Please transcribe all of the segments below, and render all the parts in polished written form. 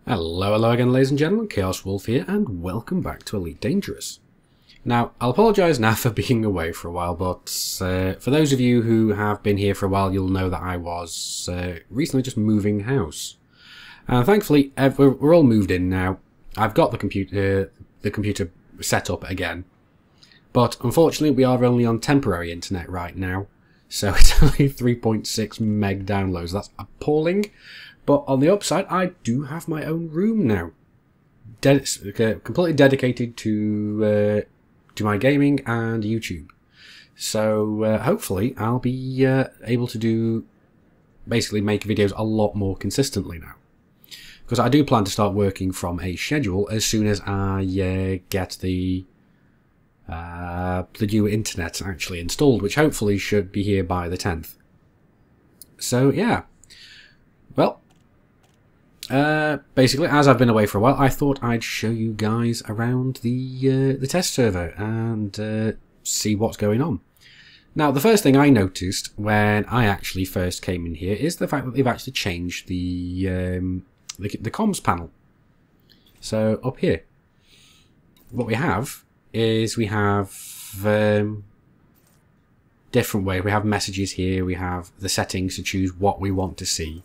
Hello again, ladies and gentlemen, ChaosWulff here, and welcome back to Elite Dangerous. Now, I'll apologise now for being away for a while, but for those of you who have been here for a while, you'll know that I was recently just moving house. Thankfully, we're all moved in now. I've got the computer set up again, but unfortunately we are only on temporary internet right now, so it's only 3.6 meg downloads. That's appalling. But on the upside, I do have my own room now, completely dedicated to my gaming and YouTube. So hopefully, I'll be able to basically make videos a lot more consistently now, because I do plan to start working from a schedule as soon as I get the new internet actually installed, which hopefully should be here by the 10th. So yeah, well. Basically, as I've been away for a while, I thought I'd show you guys around the test server and see what's going on. Now, the first thing I noticed when I actually first came in here is the fact that they've actually changed the comms panel. So up here, what we have is we have different ways. We have messages here. We have the settings to choose what we want to see.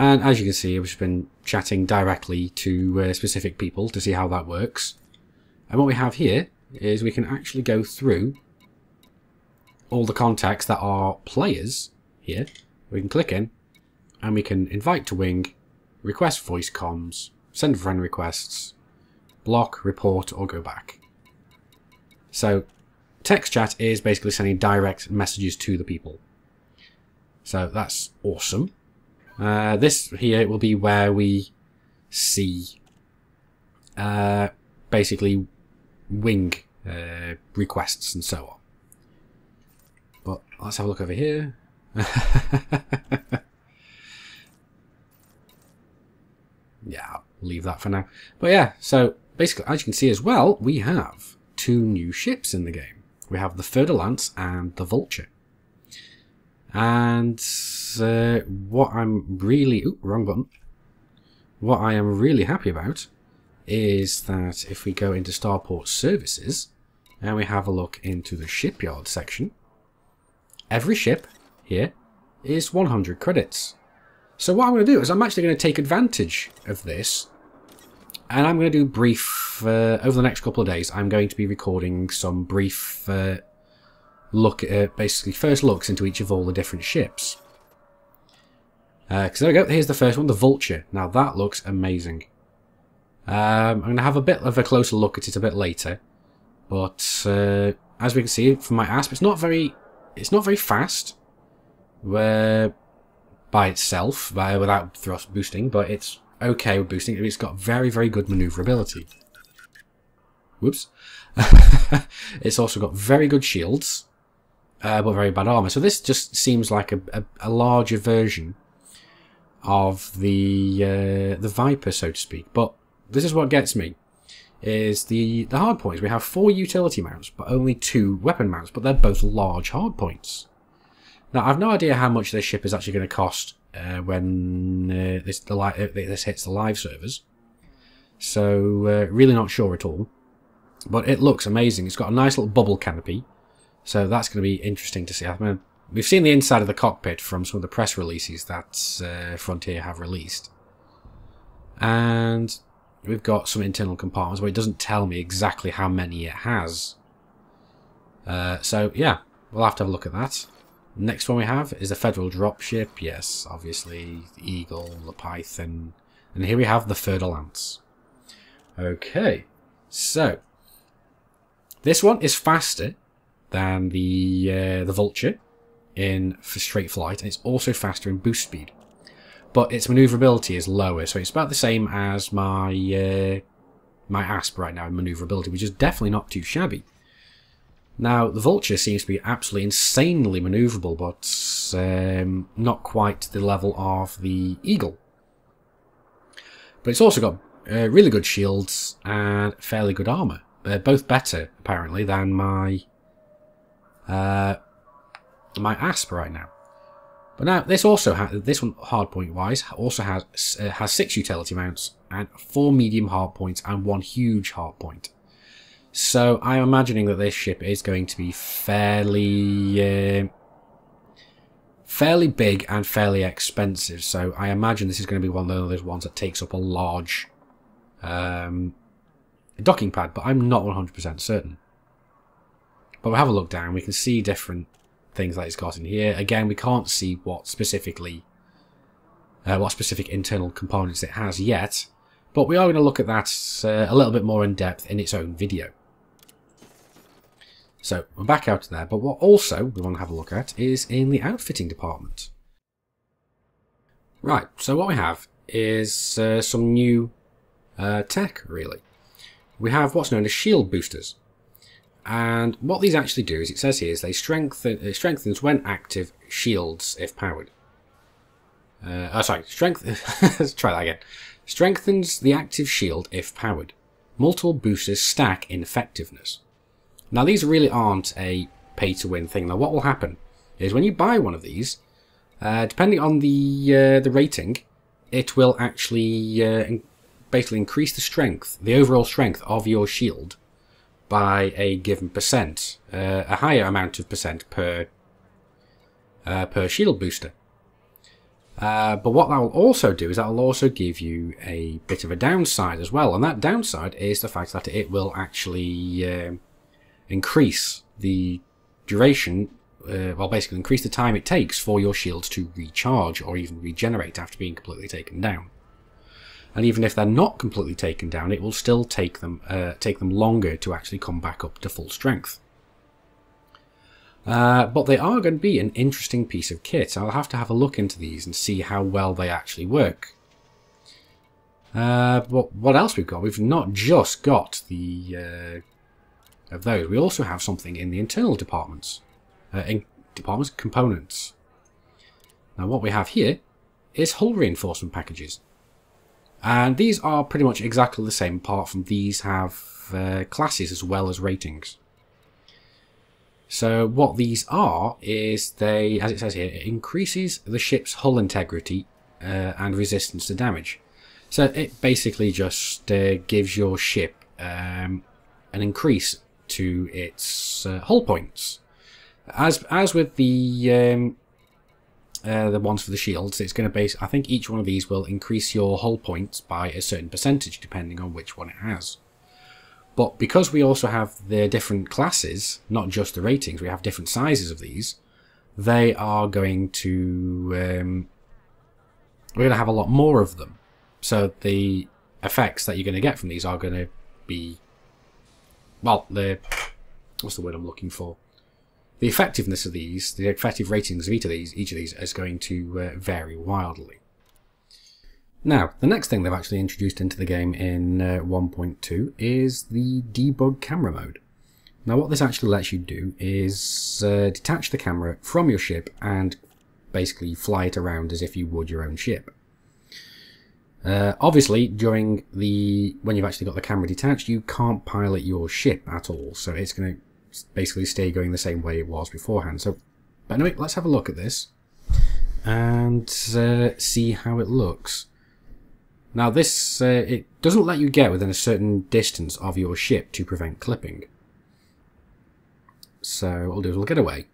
And as you can see, I've just been chatting directly to specific people to see how that works. And what we have here is we can actually go through all the contacts that are players here. We can click in and we can invite to wing, request voice comms, send friend requests, block, report, or go back. So text chat is basically sending direct messages to the people. So that's awesome. This here will be where we see basically wing requests and so on. But let's have a look over here. Yeah, I'll leave that for now. But yeah, so basically, as you can see as well, we have two new ships in the game. We have the Fer-de-Lance and the Vulture. And what I'm really... Ooh, wrong button. What I am really happy about is that if we go into Starport Services and we have a look into the shipyard section, every ship here is 100 credits. So what I'm going to do is I'm actually going to take advantage of this, and I'm going to do brief... over the next couple of days, I'm going to be recording some brief... basically first looks into each of all the different ships. Because there we go, here's the first one, the Vulture. Now that looks amazing. I'm going to have a bit of a closer look at it a bit later, but as we can see from my ASP, it's not very fast by itself, without thrust boosting, but it's okay with boosting. It's got very good maneuverability. Whoops. It's also got very good shields. But very bad armor. So this just seems like a larger version of the Viper, so to speak. But this is what gets me, is the hard points. We have 4 utility mounts, but only 2 weapon mounts, but they're both large hard points. Now, I've no idea how much this ship is actually going to cost when this hits the live servers. So, really not sure at all. But it looks amazing. It's got a nice little bubble canopy. So that's going to be interesting to see. I mean, we've seen the inside of the cockpit from some of the press releases that Frontier have released. And we've got some internal compartments where it doesn't tell me exactly how many it has. So yeah, we'll have to have a look at that. Next one we have is the Federal dropship. Yes, obviously the Eagle, the Python. And here we have the Fer-de-Lance. Okay, so this one is faster than the Vulture for straight flight, and it's also faster in boost speed, but its maneuverability is lower, so it's about the same as my my ASP right now in maneuverability, which is definitely not too shabby. Now the Vulture seems to be absolutely insanely maneuverable, but not quite to the level of the Eagle. But it's also got really good shields and fairly good armor. They're both better apparently than my my ASP right now. But now this also this one hardpoint wise also has 6 utility mounts and 4 medium hardpoints and 1 huge hardpoint. So I'm imagining that this ship is going to be fairly big and fairly expensive. So I imagine this is going to be one of those ones that takes up a large docking pad, but I'm not 100% certain. But we'll have a look down. We can see different things that it's got in here. Again, we can't see what specific internal components it has yet, but we are going to look at that a little bit more in depth in its own video. So we're back out there, but what also we want to have a look at is in the outfitting department. Right, so what we have is some new tech, really. We have what's known as shield boosters. And what these actually do is, it says here, is they strengthens when active shields if powered. Let's try that again. Strengthens the active shield if powered. Multiple boosters stack in effectiveness. Now these really aren't a pay-to-win thing. Now what will happen is when you buy one of these, depending on the rating, it will actually basically increase the strength, the overall strength of your shield, by a given percent, a higher amount of percent per shield booster. But what that will also do is that will also give you a bit of a downside as well, and that downside is the fact that it will actually increase the duration, well, basically increase the time it takes for your shields to recharge or even regenerate after being completely taken down. And even if they're not completely taken down, it will still take them longer to actually come back up to full strength. But they are going to be an interesting piece of kit. I'll have to have a look into these and see how well they actually work. But what else we've got? We've not just got the of those. We also have something in the internal departments, components. Now what we have here is hull reinforcement packages. And these are pretty much exactly the same, apart from these have classes as well as ratings. So what these are is they, as it says here, it increases the ship's hull integrity and resistance to damage. So it basically just gives your ship an increase to its hull points. As with the ones for the shields, it's going to I think each one of these will increase your hull points by a certain percentage depending on which one it has. But because we also have the different classes, not just the ratings, we have different sizes of these, they are going to we're going to have a lot more of them. So the effects that you're going to get from these are going to be, well, what's the word I'm looking for? The effectiveness of these, the effective ratings of each of these is going to vary wildly. Now, the next thing they've actually introduced into the game in 1.2 is the Debug Camera mode. Now, what this actually lets you do is detach the camera from your ship and basically fly it around as if you would your own ship. Obviously, when you've actually got the camera detached, you can't pilot your ship at all, so it's going to basically stay going the same way it was beforehand. So, but anyway, let's have a look at this and see how it looks. Now this, it doesn't let you get within a certain distance of your ship to prevent clipping. So what we'll do is we'll get away,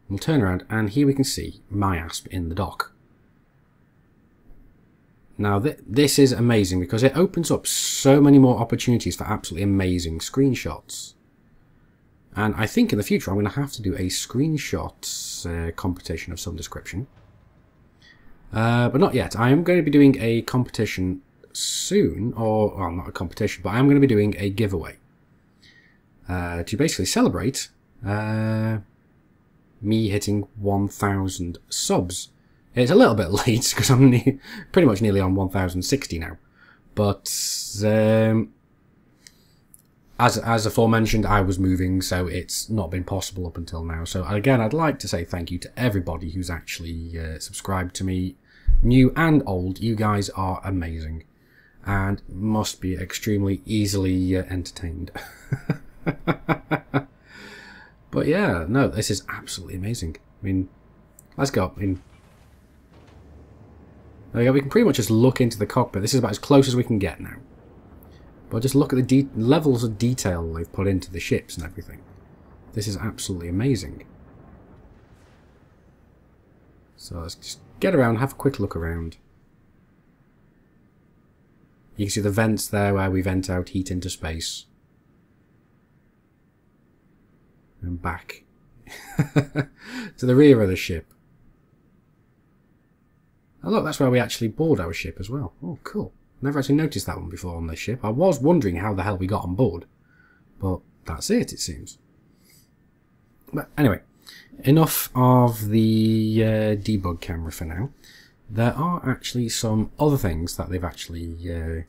we'll turn around, and here we can see my asp in the dock. Now this is amazing because it opens up so many more opportunities for absolutely amazing screenshots. And I think in the future I'm going to have to do a screenshot competition of some description. But not yet. I am going to be doing a competition soon, or, well, not a competition, but I am going to be doing a giveaway. To basically celebrate me hitting 1,000 subs. It's a little bit late because I'm pretty much nearly on 1,060 now. But as aforementioned, I was moving, so it's not been possible up until now. So again, I'd like to say thank you to everybody who's actually subscribed to me, new and old. You guys are amazing and must be extremely easily entertained. But yeah, no, this is absolutely amazing. I mean, let's go. I mean, There we go, we can pretty much just look into the cockpit. This is about as close as we can get now. But just look at the levels of detail they've put into the ships and everything. This is absolutely amazing. So let's just get around, have a quick look around. You can see the vents there where we vent out heat into space. And back to the rear of the ship. Oh look, that's where we actually board our ship as well. Oh cool. Never actually noticed that one before on this ship. I was wondering how the hell we got on board. But that's it seems. But anyway, enough of the debug camera for now. There are actually some other things that they've actually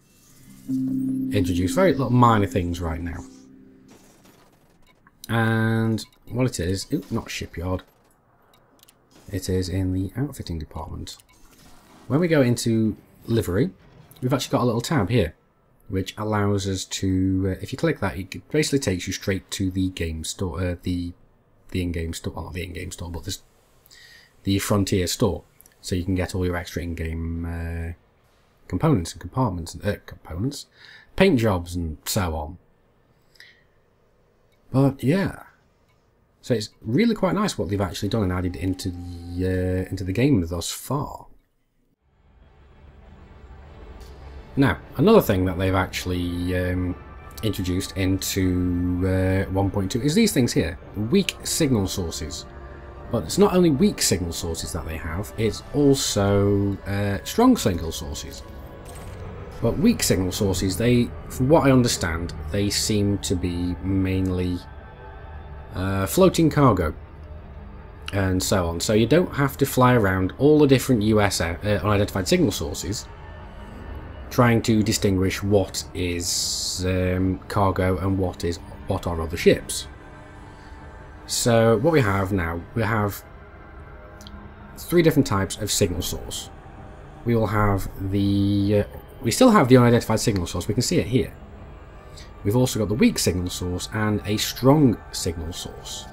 introduced. Very little minor things right now. And what it is, not shipyard, it is in the outfitting department. When we go into livery, we've actually got a little tab here, which allows us to, if you click that, it basically takes you straight to the game store, the in-game store, well, not the in-game store, but the Frontier store. So you can get all your extra in-game components and components, paint jobs and so on. But yeah, so it's really quite nice what they've actually done and added into the game thus far. Now, another thing that they've actually introduced into 1.2 is these things here, weak signal sources. But it's not only weak signal sources that they have, it's also strong signal sources. But weak signal sources, from what I understand, they seem to be mainly floating cargo and so on. So you don't have to fly around all the different US unidentified signal sources trying to distinguish what is cargo and what are other ships. So what we have now, we have 3 different types of signal source. We will have we still have the unidentified signal source, we can see it here. We've also got the weak signal source and a strong signal source.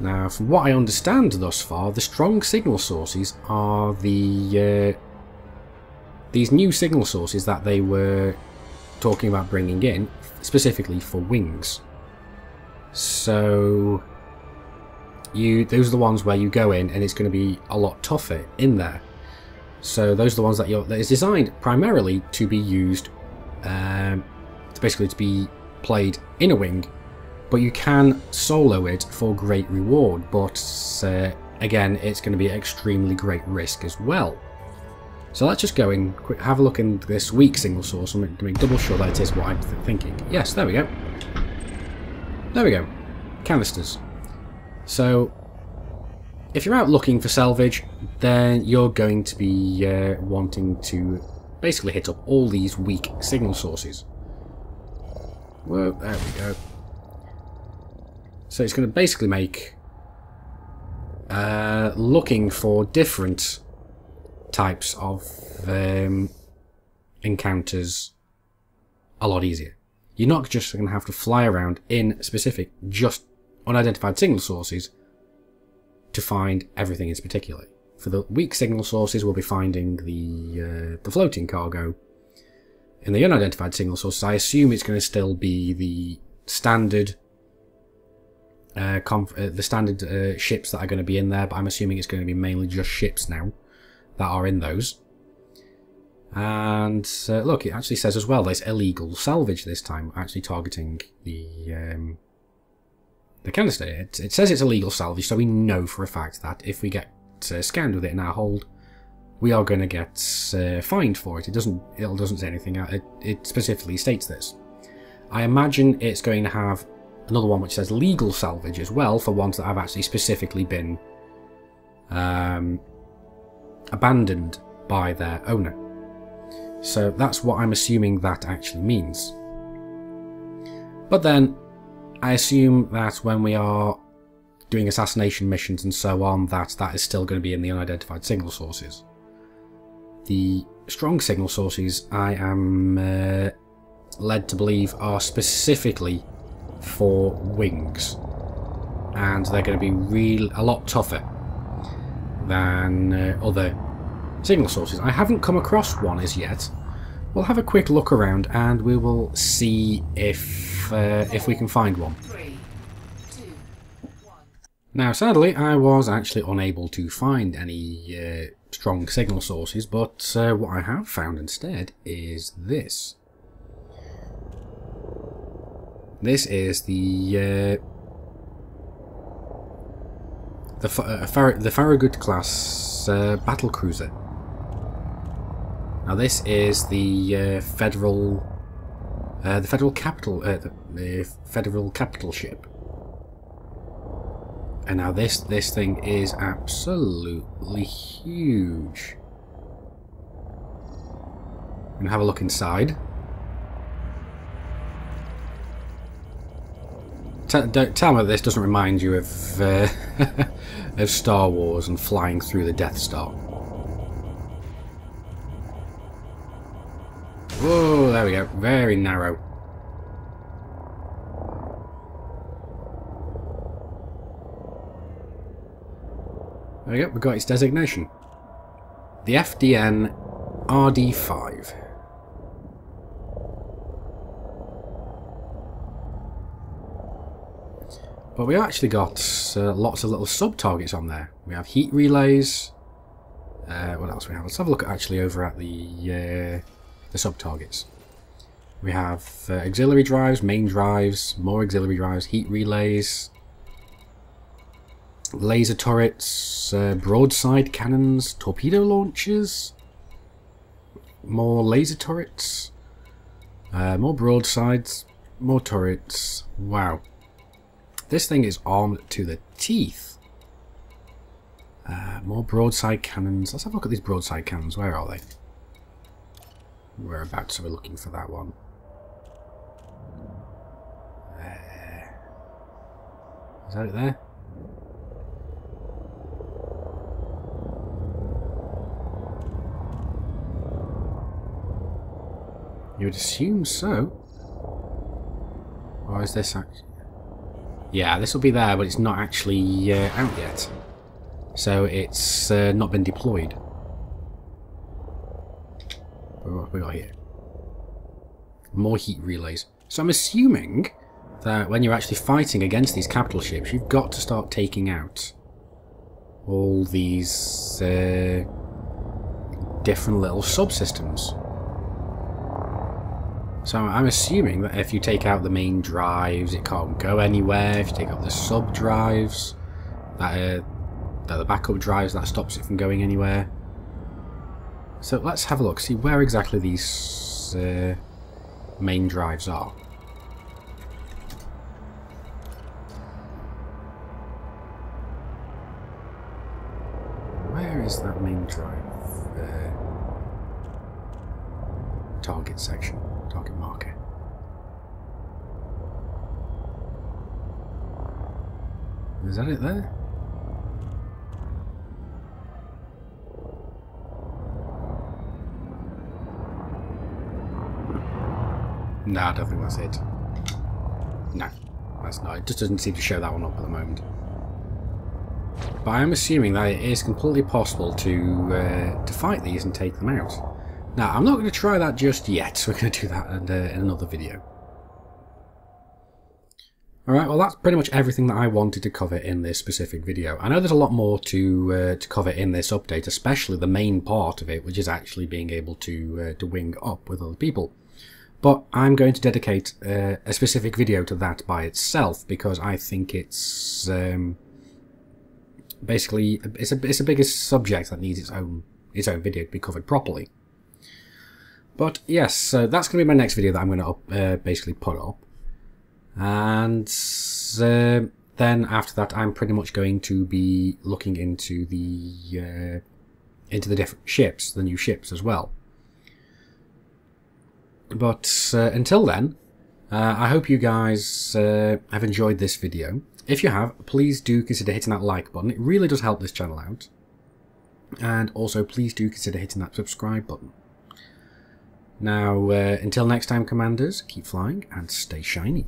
Now, from what I understand thus far, the strong signal sources are these new signal sources that they were talking about bringing in, specifically for wings. So those are the ones where you go in and it's going to be a lot tougher in there. So those are the ones that is designed primarily to be used, basically to be played in a wing, but you can solo it for great reward. But again, it's going to be extremely great risk as well. So let's just go in, have a look in this weak signal source and make double sure that it is what I'm thinking. Yes, there we go. There we go. Canisters. So if you're out looking for salvage, then you're going to be wanting to basically hit up all these weak signal sources. Whoa, there we go. So it's going to basically make looking for different types of encounters a lot easier. You're not just going to have to fly around in specific, just unidentified signal sources to find everything in particular. For the weak signal sources, we'll be finding the floating cargo. In the unidentified signal sources, I assume it's going to still be the standard ships that are going to be in there, but I'm assuming it's going to be mainly just ships now that are in those. And look, it actually says as well there's illegal salvage this time, actually targeting the canister. It says it's illegal salvage, so we know for a fact that if we get scanned with it in our hold, we are going to get fined for it. It doesn't say anything. It specifically states this. I imagine it's going to have another one which says legal salvage as well for ones that have actually specifically been abandoned by their owner. So that's what I'm assuming that actually means. But then I assume that when we are doing assassination missions and so on, that is still going to be in the unidentified signal sources. The strong signal sources, I am led to believe, are specifically for wings, and they're going to be a lot tougher than other signal sources. I haven't come across one as yet. We'll have a quick look around and we will see if we can find one. Now, sadly, I was actually unable to find any strong signal sources, but what I have found instead is this. This is the Farragut class battle cruiser. Now, this is the federal capital ship. And now this thing is absolutely huge. And have a look inside. Don't tell me this doesn't remind you of of Star Wars and flying through the Death Star. Whoa, there we go. Very narrow. There we go, we've got its designation. The FDN RD5. But we actually got lots of little sub-targets on there. We have heat relays. What else we have? Let's have a look actually over at the sub-targets. We have auxiliary drives, main drives, more auxiliary drives, heat relays, laser turrets, broadside cannons, torpedo launchers, more laser turrets, more broadsides, more turrets. Wow. This thing is armed to the teeth. More broadside cannons. Let's have a look at these broadside cannons. Where are they? Whereabouts are we looking for that one? Is that it there? You would assume so. Or is this actually... Yeah, this will be there, but it's not actually out yet. So it's not been deployed. What have we got here? More heat relays. So I'm assuming that when you're actually fighting against these capital ships, you've got to start taking out all these different little subsystems. So I'm assuming that if you take out the main drives, it can't go anywhere. If you take out the sub drives, that the backup drives, that stops it from going anywhere. So let's have a look, see where exactly these main drives are. Where is that main drive? Target section. Target marker. Is that it there? No, I don't think that's it. No, that's not. It just doesn't seem to show that one up at the moment. But I am assuming that it is completely possible to fight these and take them out. Now, I'm not going to try that just yet. We're going to do that in another video. Alright, well that's pretty much everything that I wanted to cover in this specific video. I know there's a lot more to cover in this update, especially the main part of it, which is actually being able to wing up with other people. But I'm going to dedicate a specific video to that by itself, because I think it's basically it's a bigger subject that needs its own video to be covered properly. But yes, so that's going to be my next video that I'm going to basically put up. And then after that, I'm pretty much going to be looking into the different ships, the new ships as well. But until then, I hope you guys have enjoyed this video. If you have, please do consider hitting that like button. It really does help this channel out. And also, please do consider hitting that subscribe button. Now, until next time, Commanders, keep flying and stay shiny.